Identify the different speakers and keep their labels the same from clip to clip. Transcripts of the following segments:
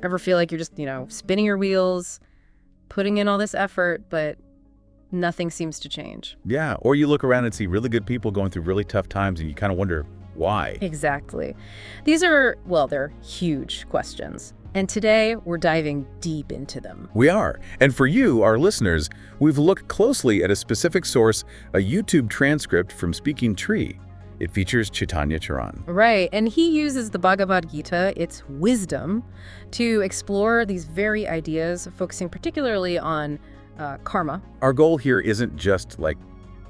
Speaker 1: Ever feel like you're just, spinning your wheels, putting in all this effort, but nothing seems to change?
Speaker 2: Yeah, or you look around and see really good people going through really tough times and you kind of wonder why.
Speaker 1: Exactly. These are, they're huge questions. And today, we're diving deep into them.
Speaker 2: We are. And for you, our listeners, we've looked closely at a specific source, a YouTube transcript from Speaking Tree. It features Chaitanya Charan.
Speaker 1: Right, and he uses the Bhagavad Gita, its wisdom, to explore these very ideas, focusing particularly on karma.
Speaker 2: Our goal here isn't just like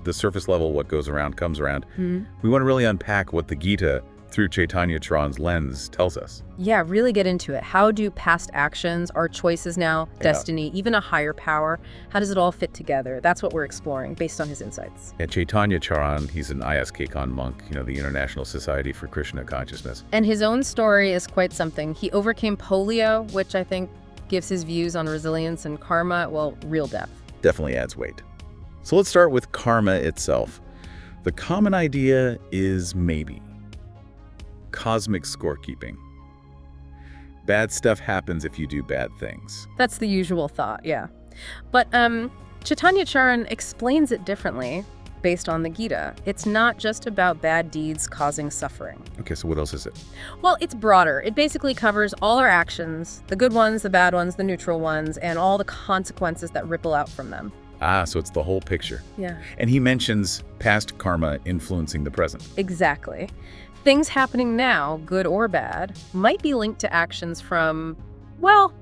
Speaker 2: the surface level, what goes around comes around. We want to really unpack what the Gita, through Chaitanya Charan's lens, tells us.
Speaker 1: Yeah, really get into it. How do past actions, our choices now, destiny, even a higher power, how does it all fit together? That's what we're exploring based on his insights.
Speaker 2: Yeah, Chaitanya Charan, he's an ISKCON monk, the International Society for Krishna Consciousness.
Speaker 1: And his own story is quite something. He overcame polio, which I think gives his views on resilience and karma, real depth.
Speaker 2: Definitely adds weight. So let's start with karma itself. The common idea is maybe cosmic scorekeeping. Bad stuff happens if you do bad things.
Speaker 1: That's the usual thought, yeah. But Chaitanya Charan explains it differently based on the Gita. It's not just about bad deeds causing suffering.
Speaker 2: Okay, so what else is it?
Speaker 1: Well, it's broader. It basically covers all our actions, the good ones, the bad ones, the neutral ones, and all the consequences that ripple out from them.
Speaker 2: Ah, so it's the whole picture.
Speaker 1: Yeah.
Speaker 2: And he mentions past karma influencing the present.
Speaker 1: Exactly. Things happening now, good or bad, might be linked to actions from,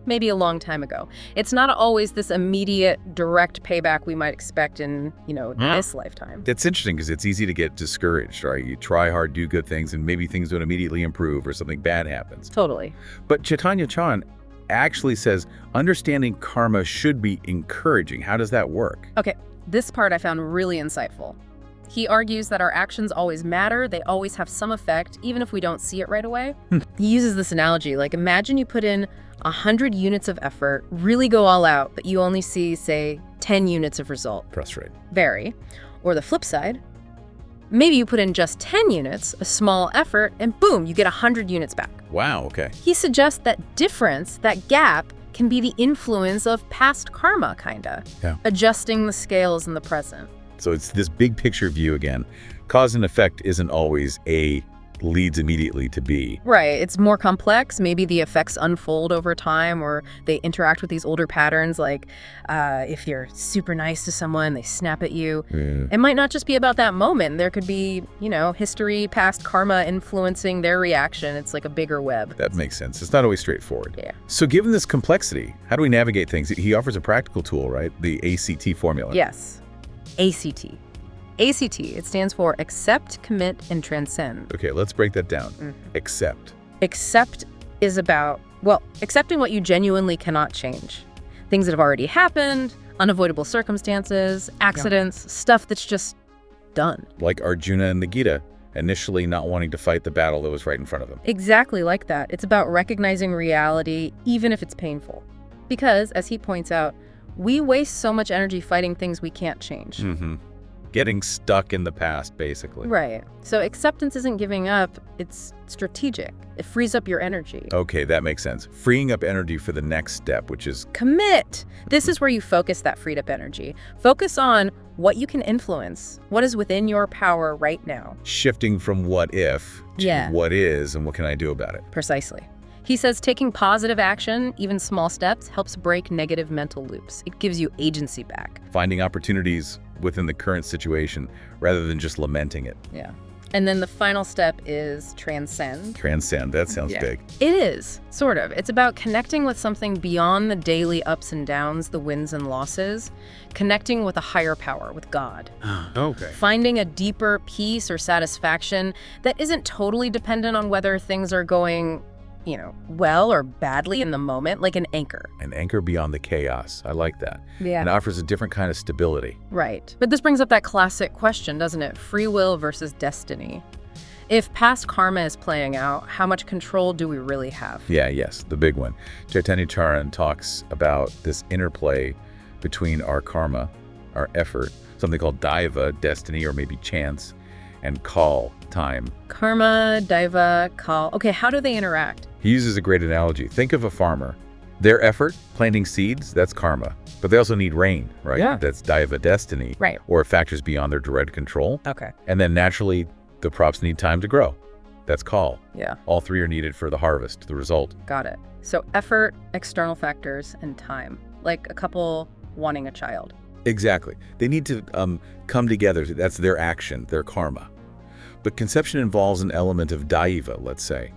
Speaker 1: maybe a long time ago. It's not always this immediate, direct payback we might expect in, this lifetime.
Speaker 2: That's interesting because it's easy to get discouraged, right? You try hard, do good things, and maybe things don't immediately improve or something bad happens.
Speaker 1: Totally.
Speaker 2: But Chaitanya Charan actually says understanding karma should be encouraging. How does that work?
Speaker 1: Okay, this part I found really insightful. He argues that our actions always matter, they always have some effect, even if we don't see it right away. He uses this analogy, like imagine you put in 100 units of effort, really go all out, but you only see, say, 10 units of result.
Speaker 2: Frustrating.
Speaker 1: Very. Or the flip side, maybe you put in just 10 units, a small effort, and boom, you get 100 units back.
Speaker 2: Wow, okay.
Speaker 1: He suggests that difference, that gap, can be the influence of past karma, kinda.
Speaker 2: Yeah.
Speaker 1: Adjusting the scales in the present.
Speaker 2: So it's this big picture view again. Cause and effect isn't always A leads immediately to B.
Speaker 1: Right. It's more complex. Maybe the effects unfold over time or they interact with these older patterns, like if you're super nice to someone, they snap at you.
Speaker 2: Yeah.
Speaker 1: It might not just be about that moment. There could be, history, past karma influencing their reaction. It's like a bigger web.
Speaker 2: That makes sense. It's not always straightforward.
Speaker 1: Yeah.
Speaker 2: So given this complexity, how do we navigate things? He offers a practical tool, right? The ACT formula.
Speaker 1: Yes. ACT. ACT, it stands for Accept, Commit, and Transcend.
Speaker 2: Okay, let's break that down. Accept.
Speaker 1: Accept is about, accepting what you genuinely cannot change. Things that have already happened, unavoidable circumstances, accidents, stuff that's just done.
Speaker 2: Like Arjuna in the Gita, initially not wanting to fight the battle that was right in front of him.
Speaker 1: Exactly like that. It's about recognizing reality, even if it's painful. Because, as he points out, we waste so much energy fighting things we can't change.
Speaker 2: Getting stuck in the past, basically.
Speaker 1: Right. So acceptance isn't giving up, it's strategic. It frees up your energy.
Speaker 2: Okay, that makes sense. Freeing up energy for the next step, which is
Speaker 1: commit. This is where you focus that freed up energy. Focus on what you can influence, what is within your power right now.
Speaker 2: Shifting from what if to what is and what can I do about it.
Speaker 1: Precisely. He says taking positive action, even small steps, helps break negative mental loops. It gives you agency back.
Speaker 2: Finding opportunities within the current situation rather than just lamenting it.
Speaker 1: Yeah. And then the final step is transcend.
Speaker 2: Transcend, that sounds big.
Speaker 1: It is, sort of. It's about connecting with something beyond the daily ups and downs, the wins and losses, connecting with a higher power, with God.
Speaker 2: Okay.
Speaker 1: Finding a deeper peace or satisfaction that isn't totally dependent on whether things are going well or badly in the moment, like an anchor.
Speaker 2: An anchor beyond the chaos. I like that.
Speaker 1: Yeah.
Speaker 2: And offers a different kind of stability.
Speaker 1: Right. But this brings up that classic question, doesn't it? Free will versus destiny. If past karma is playing out, how much control do we really have?
Speaker 2: Yes, the big one. Chaitanya Charan talks about this interplay between our karma, our effort, something called daiva, destiny, or maybe chance, and kal, time.
Speaker 1: Karma, daiva, kal. Okay, how do they interact?
Speaker 2: He uses a great analogy. Think of a farmer. Their effort, planting seeds, that's karma. But they also need rain, right?
Speaker 1: Yeah.
Speaker 2: That's daiva, destiny.
Speaker 1: Right.
Speaker 2: Or factors beyond their direct control.
Speaker 1: Okay.
Speaker 2: And then naturally, the crops need time to grow. That's call.
Speaker 1: Yeah.
Speaker 2: All three are needed for the harvest, the result.
Speaker 1: Got it. So effort, external factors, and time. Like a couple wanting a child.
Speaker 2: Exactly. They need to come together. That's their action, their karma. But conception involves an element of daiva, let's say.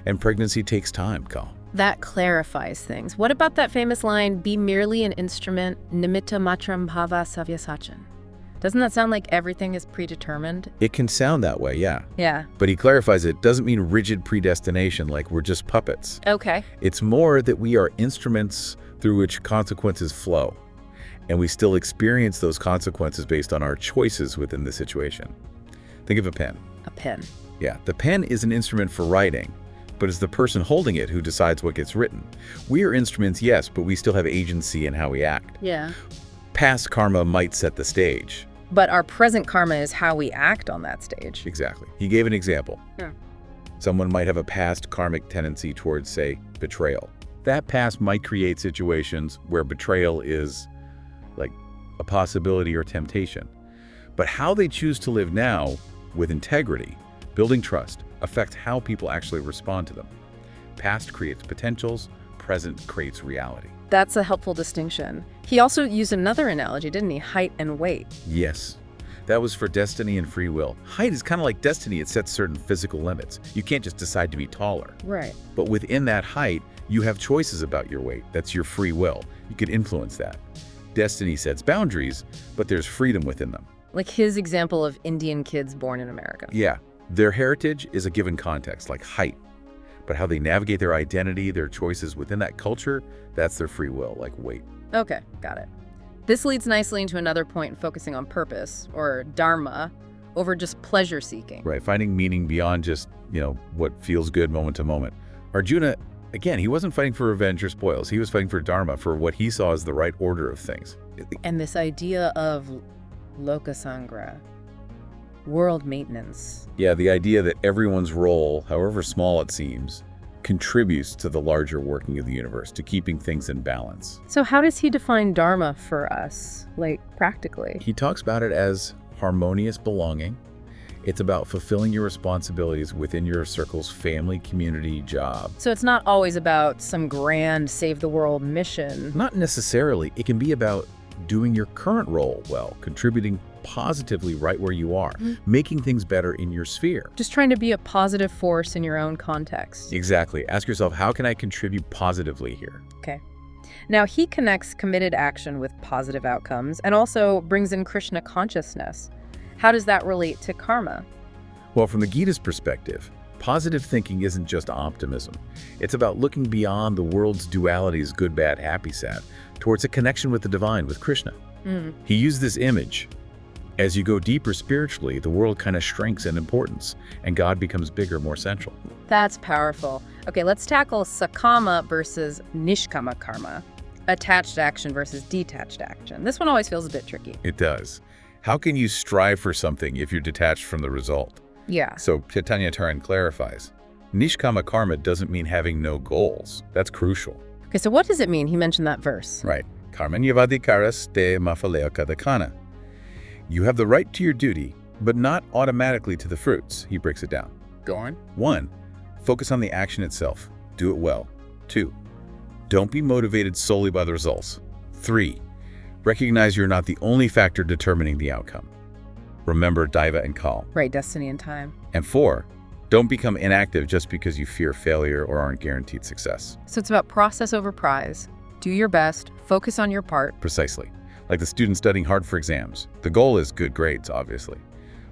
Speaker 2: And pregnancy takes time, Kal.
Speaker 1: That clarifies things. What about that famous line, be merely an instrument, nimitta matram bhava savyasachan? Doesn't that sound like everything is predetermined?
Speaker 2: It can sound that way, yeah.
Speaker 1: Yeah.
Speaker 2: But he clarifies it doesn't mean rigid predestination, like we're just puppets.
Speaker 1: Okay.
Speaker 2: It's more that we are instruments through which consequences flow. And we still experience those consequences based on our choices within the situation. Think of a pen.
Speaker 1: A pen.
Speaker 2: Yeah, the pen is an instrument for writing, but it's the person holding it who decides what gets written. We are instruments, yes, but we still have agency in how we act.
Speaker 1: Yeah.
Speaker 2: Past karma might set the stage.
Speaker 1: But our present karma is how we act on that stage.
Speaker 2: Exactly. He gave an example.
Speaker 1: Yeah.
Speaker 2: Someone might have a past karmic tendency towards, say, betrayal. That past might create situations where betrayal is like a possibility or temptation. But how they choose to live now with integrity, building trust, affects how people actually respond to them. Past creates potentials, present creates reality.
Speaker 1: That's a helpful distinction. He also used another analogy, didn't he? Height and weight.
Speaker 2: Yes. That was for destiny and free will. Height is kind of like destiny. It sets certain physical limits. You can't just decide to be taller.
Speaker 1: Right.
Speaker 2: But within that height, you have choices about your weight. That's your free will. You could influence that. Destiny sets boundaries, but there's freedom within them.
Speaker 1: Like his example of Indian kids born in America.
Speaker 2: Yeah. Their heritage is a given context, like height. But how they navigate their identity, their choices within that culture, that's their free will, like weight.
Speaker 1: Okay, got it. This leads nicely into another point focusing on purpose, or dharma, over just pleasure seeking.
Speaker 2: Right, finding meaning beyond just, what feels good moment to moment. Arjuna, again, he wasn't fighting for revenge or spoils. He was fighting for dharma, for what he saw as the right order of things.
Speaker 1: And this idea of lokasangra, world maintenance.
Speaker 2: Yeah, the idea that everyone's role, however small it seems, contributes to the larger working of the universe, to keeping things in balance.
Speaker 1: So how does he define dharma for us, like practically?
Speaker 2: He talks about it as harmonious belonging. It's about fulfilling your responsibilities within your circle's family, community, job.
Speaker 1: So it's not always about some grand save the world mission.
Speaker 2: Not necessarily. It can be about doing your current role well, contributing positively right where you are, making things better in your sphere.
Speaker 1: Just trying to be a positive force in your own context.
Speaker 2: Exactly. Ask yourself, how can I contribute positively here?
Speaker 1: Okay. Now he connects committed action with positive outcomes and also brings in Krishna consciousness. How does that relate to karma?
Speaker 2: Well, from the Gita's perspective, positive thinking isn't just optimism. It's about looking beyond the world's dualities, good, bad, happy, sad, towards a connection with the divine, with Krishna. He used this image. As you go deeper spiritually, the world kind of shrinks in importance, and God becomes bigger, more central.
Speaker 1: That's powerful. Okay, let's tackle sakama versus nishkama karma. Attached action versus detached action. This one always feels a bit tricky.
Speaker 2: It does. How can you strive for something if you're detached from the result?
Speaker 1: Yeah.
Speaker 2: So Chaitanya Charan clarifies, Nishkama karma doesn't mean having no goals. That's crucial.
Speaker 1: Okay, so what does it mean? He mentioned that verse.
Speaker 2: Right. Karmanyavadhikaras te maphalaya kadakana. You have the right to your duty, but not automatically to the fruits. He breaks it down.
Speaker 1: Go on.
Speaker 2: 1. Focus on the action itself. Do it well. 2. Don't be motivated solely by the results. 3. Recognize you're not the only factor determining the outcome. Remember Daiva and Kal.
Speaker 1: Right, destiny and time.
Speaker 2: And 4. Don't become inactive just because you fear failure or aren't guaranteed success.
Speaker 1: So it's about process over prize. Do your best, focus on your part.
Speaker 2: Precisely. Like the student studying hard for exams. The goal is good grades, obviously.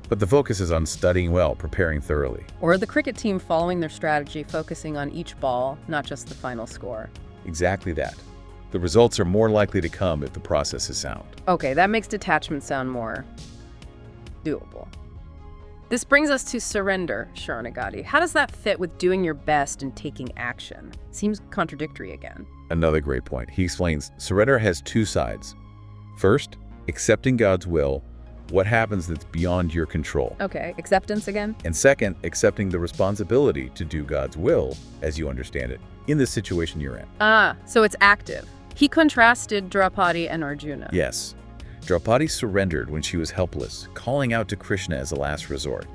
Speaker 2: But the focus is on studying well, preparing thoroughly.
Speaker 1: Or the cricket team following their strategy, focusing on each ball, not just the final score.
Speaker 2: Exactly that. The results are more likely to come if the process is sound.
Speaker 1: Okay, that makes detachment sound more doable. This brings us to surrender, Sharanagati. How does that fit with doing your best and taking action? Seems contradictory again.
Speaker 2: Another great point. He explains, surrender has two sides. First, accepting God's will, What happens that's beyond your control?
Speaker 1: Okay, acceptance again?
Speaker 2: And second, accepting the responsibility to do God's will, as you understand it, in the situation you're in.
Speaker 1: Ah, so it's active. He contrasted Draupadi and Arjuna.
Speaker 2: Yes. Draupadi surrendered when she was helpless, calling out to Krishna as a last resort.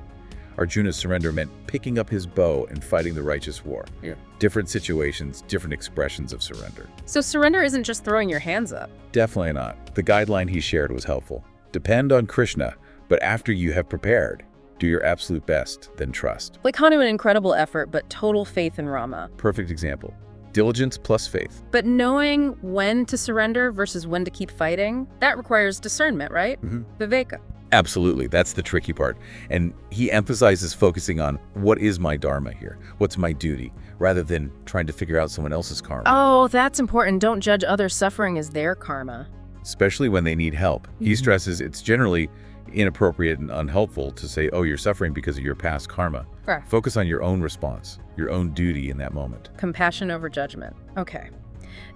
Speaker 2: Arjuna's surrender meant picking up his bow and fighting the righteous war.
Speaker 1: Yeah.
Speaker 2: Different situations, different expressions of surrender.
Speaker 1: So surrender isn't just throwing your hands up.
Speaker 2: Definitely not. The guideline he shared was helpful. Depend on Krishna, but after you have prepared, do your absolute best, then trust.
Speaker 1: Like kind of an incredible effort, but total faith in Rama.
Speaker 2: Perfect example. Diligence plus faith.
Speaker 1: But knowing when to surrender versus when to keep fighting, that requires discernment, right? Viveka.
Speaker 2: Absolutely. That's the tricky part. And he emphasizes focusing on what is my dharma here? What's my duty? Rather than trying to figure out someone else's karma.
Speaker 1: Oh, that's important. Don't judge others' suffering as their karma.
Speaker 2: Especially when they need help. He stresses it's generally inappropriate and unhelpful to say, oh, you're suffering because of your past karma.
Speaker 1: Right.
Speaker 2: Focus on your own response, your own duty in that moment.
Speaker 1: Compassion over judgment. Okay.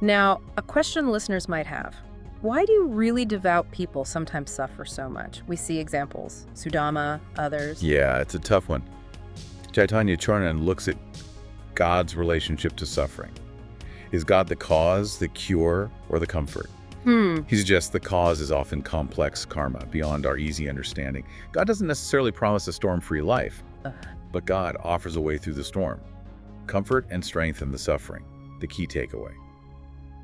Speaker 1: Now, a question listeners might have. Why do really devout people sometimes suffer so much? We see examples. Sudama, others.
Speaker 2: Yeah, it's a tough one. Chaitanya Charan looks at God's relationship to suffering. Is God the cause, the cure, or the comfort? He suggests the cause is often complex karma, beyond our easy understanding. God doesn't necessarily promise a storm-free life, but God offers a way through the storm. Comfort and strength in the suffering, the key takeaway.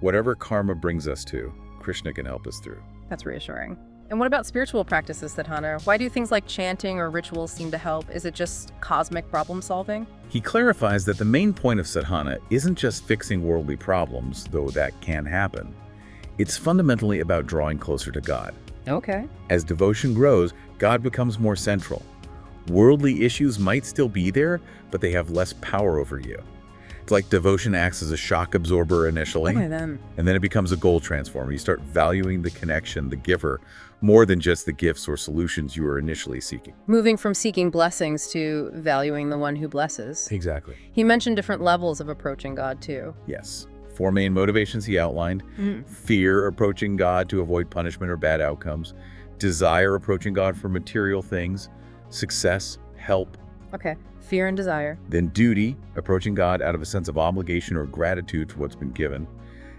Speaker 2: Whatever karma brings us to, Krishna can help us through.
Speaker 1: That's reassuring. And what about spiritual practices, Sadhana? Why do things like chanting or rituals seem to help? Is it just cosmic problem solving?
Speaker 2: He clarifies that the main point of sadhana isn't just fixing worldly problems, though that can happen. It's fundamentally about drawing closer to God.
Speaker 1: Okay.
Speaker 2: As devotion grows, God becomes more central. Worldly issues might still be there, but they have less power over you. It's like devotion acts as a shock absorber initially,
Speaker 1: Okay, then.
Speaker 2: and then it becomes a goal transformer. You start valuing the connection, the giver, more than just the gifts or solutions you were initially seeking.
Speaker 1: Moving from seeking blessings to valuing the one who blesses.
Speaker 2: Exactly.
Speaker 1: He mentioned different levels of approaching God, too.
Speaker 2: Yes. 4 main motivations he outlined. Fear, approaching God to avoid punishment or bad outcomes. Desire, approaching God for material things. Success, help.
Speaker 1: Okay. Fear and desire.
Speaker 2: Then duty, approaching God out of a sense of obligation or gratitude for what's been given.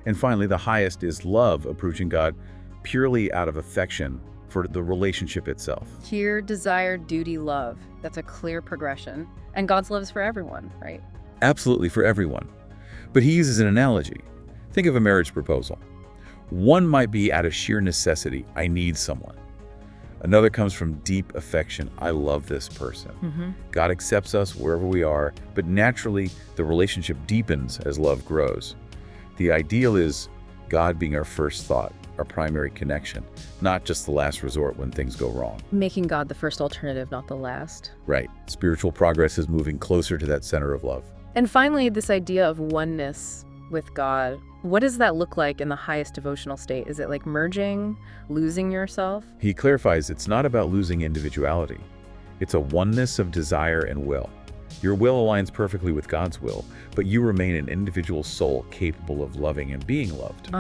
Speaker 2: And finally, the highest is love, approaching God purely out of affection for the relationship itself.
Speaker 1: Fear, desire, duty, love. That's a clear progression. And God's love is for everyone, right?
Speaker 2: Absolutely, for everyone. But he uses an analogy. Think of a marriage proposal. One might be out of sheer necessity, I need someone. Another comes from deep affection, I love this person. God accepts us wherever we are, but naturally the relationship deepens as love grows. The ideal is God being our first thought, our primary connection, not just the last resort when things go wrong.
Speaker 1: Making God the first alternative, not the last.
Speaker 2: Right. Spiritual progress is moving closer to that center of love.
Speaker 1: And finally, this idea of oneness with God. What does that look like in the highest devotional state? Is it like merging, losing yourself?
Speaker 2: He clarifies it's not about losing individuality. It's a oneness of desire and will. Your will aligns perfectly with God's will, but you remain an individual soul capable of loving and being loved.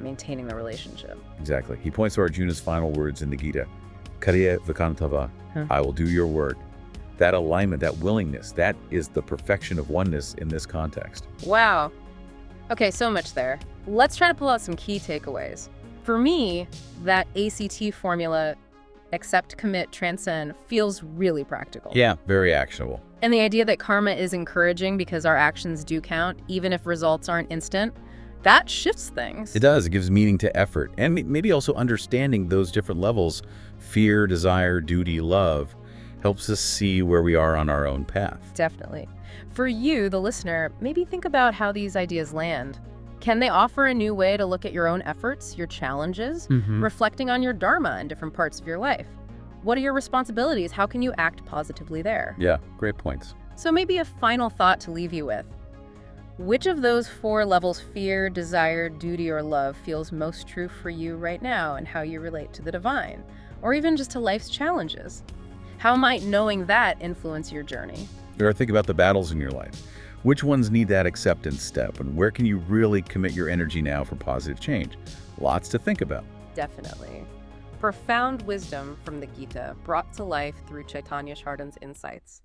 Speaker 1: Maintaining the relationship.
Speaker 2: Exactly. He points to Arjuna's final words in the Gita, Karya Vikantava, I will do your word. That alignment, that willingness, that is the perfection of oneness in this context.
Speaker 1: Wow. Okay, so much there. Let's try to pull out some key takeaways. For me, that ACT formula, accept, commit, transcend, feels really practical.
Speaker 2: Yeah, very actionable.
Speaker 1: And the idea that karma is encouraging because our actions do count, even if results aren't instant, that shifts things.
Speaker 2: It does. It gives meaning to effort. And maybe also understanding those different levels, fear, desire, duty, love, helps us see where we are on our own path.
Speaker 1: Definitely. For you, the listener, maybe think about how these ideas land. Can they offer a new way to look at your own efforts, your challenges, reflecting on your dharma in different parts of your life? What are your responsibilities? How can you act positively there?
Speaker 2: Yeah, great points.
Speaker 1: So maybe a final thought to leave you with. Which of those 4 levels, fear, desire, duty, or love, feels most true for you right now and how you relate to the divine, or even just to life's challenges? How might knowing that influence your journey?
Speaker 2: Or think about the battles in your life. Which ones need that acceptance step, and where can you really commit your energy now for positive change? Lots to think about.
Speaker 1: Definitely. Profound wisdom from the Gita brought to life through Chaitanya Charan's insights.